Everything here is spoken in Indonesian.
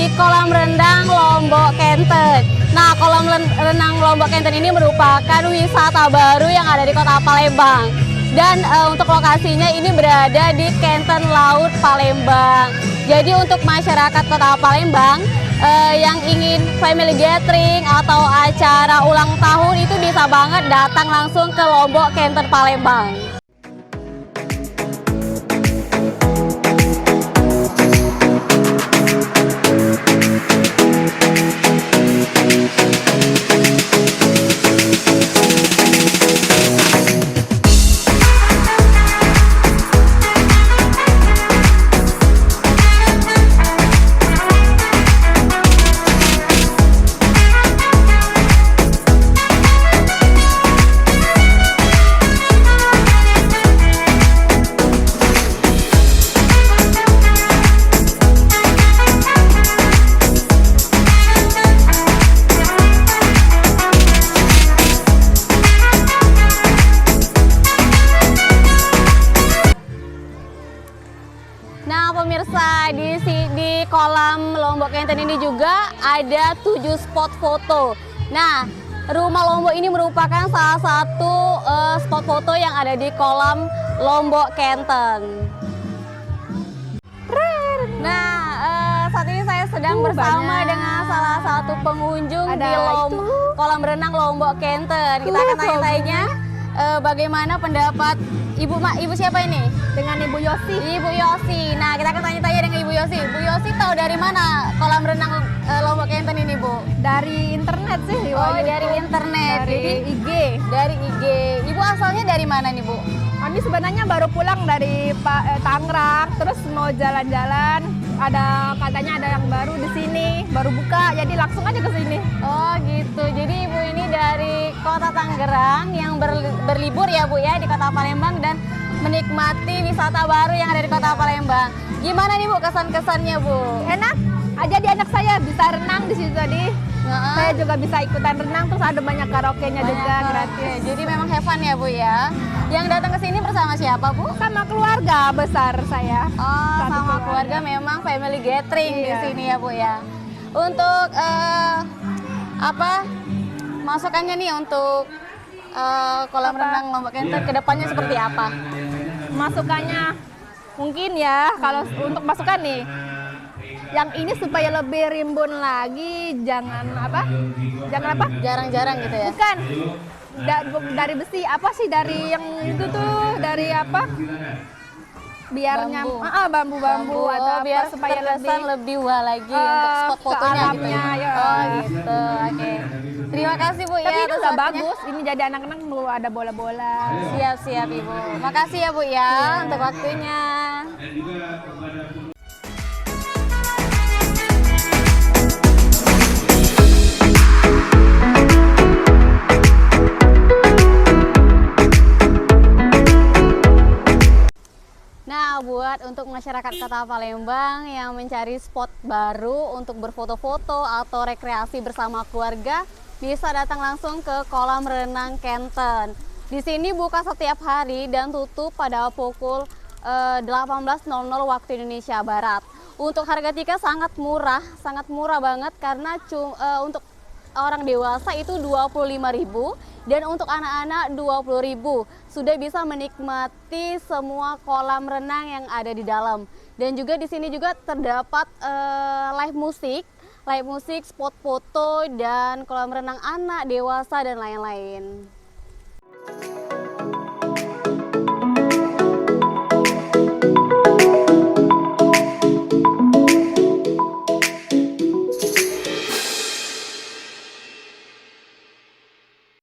di kolam renang Lombok Kenten. Nah, kolam renang Lombok Kenten ini merupakan wisata baru yang ada di Kota Palembang. Dan untuk lokasinya ini berada di Kenten Laut Palembang. Jadi untuk masyarakat Kota Palembang yang ingin family gathering atau acara ulang tahun itu bisa banget datang langsung ke Lombok Kenten Palembang. Nah pemirsa, di kolam Lombok Kenten ini juga ada 7 spot foto. Nah rumah Lombok ini merupakan salah satu spot foto yang ada di kolam Lombok Kenten. Nah saat ini saya sedang bersama dengan salah satu pengunjung di kolam renang Lombok Kenten. Kita akan tanya-tanya bagaimana pendapat Ibu siapa ini? Dengan Ibu Yosi. Ibu Yosi. Nah, kita akan tanya-tanya dengan Ibu Yosi. Bu Yosi tahu dari mana kolam renang Lombok Kenten ini, Bu? Dari internet sih. Oh, dari internet. Dari Jadi, IG. Dari IG. Ibu asalnya dari mana nih, Bu? Kami sebenarnya baru pulang dari Tangerang, terus mau jalan-jalan. Katanya ada yang baru di sini, baru buka, jadi langsung aja ke sini. Oh, gitu. Jadi Ibu ini dari Kota Tangerang yang berlibur ya, Bu ya, di Kota Palembang dan menikmati wisata baru yang ada di Kota Palembang. Gimana nih, Bu, kesan-kesannya, Bu? Enak. Jadi anak saya bisa renang di situ tadi. Saya juga bisa ikutan renang, terus ada banyak karaoke-nya juga gratis. Jadi memang have fun ya, Bu ya. Yang datang ke sini bersama siapa, Bu? Sama keluarga besar saya. Oh, sama keluarga memang family gathering di sini ya, Bu ya. Untuk masukannya nih untuk kolam renang Lombok Kenten kedepannya seperti apa? Masukannya mungkin ya, kalau untuk masukan nih, yang ini supaya lebih rimbun lagi, jangan apa? Jarang-jarang gitu ya? Bukan. Dari besi, dari yang itu tuh, dari apa? Biar bambu-bambu atau biar supaya lebih wah lagi untuk spot fotonya gitu ya. Ya. Oh gitu, oke. Terima kasih, Bu. Tapi ya, itu udah bagus, ini jadi anak-anak mau ada bola-bola. Siap Ibu. Makasih ya, Bu ya, untuk waktunya. Nah, buat untuk masyarakat Kota Palembang yang mencari spot baru untuk berfoto-foto atau rekreasi bersama keluarga, bisa datang langsung ke kolam renang Kenten. Di sini buka setiap hari dan tutup pada pukul 18.00 waktu Indonesia Barat. Untuk harga tiket sangat murah banget karena untuk orang dewasa itu 25.000 dan untuk anak-anak 20.000. Sudah bisa menikmati semua kolam renang yang ada di dalam. Dan juga di sini juga terdapat live musik, spot foto dan kolam renang anak, dewasa dan lain-lain.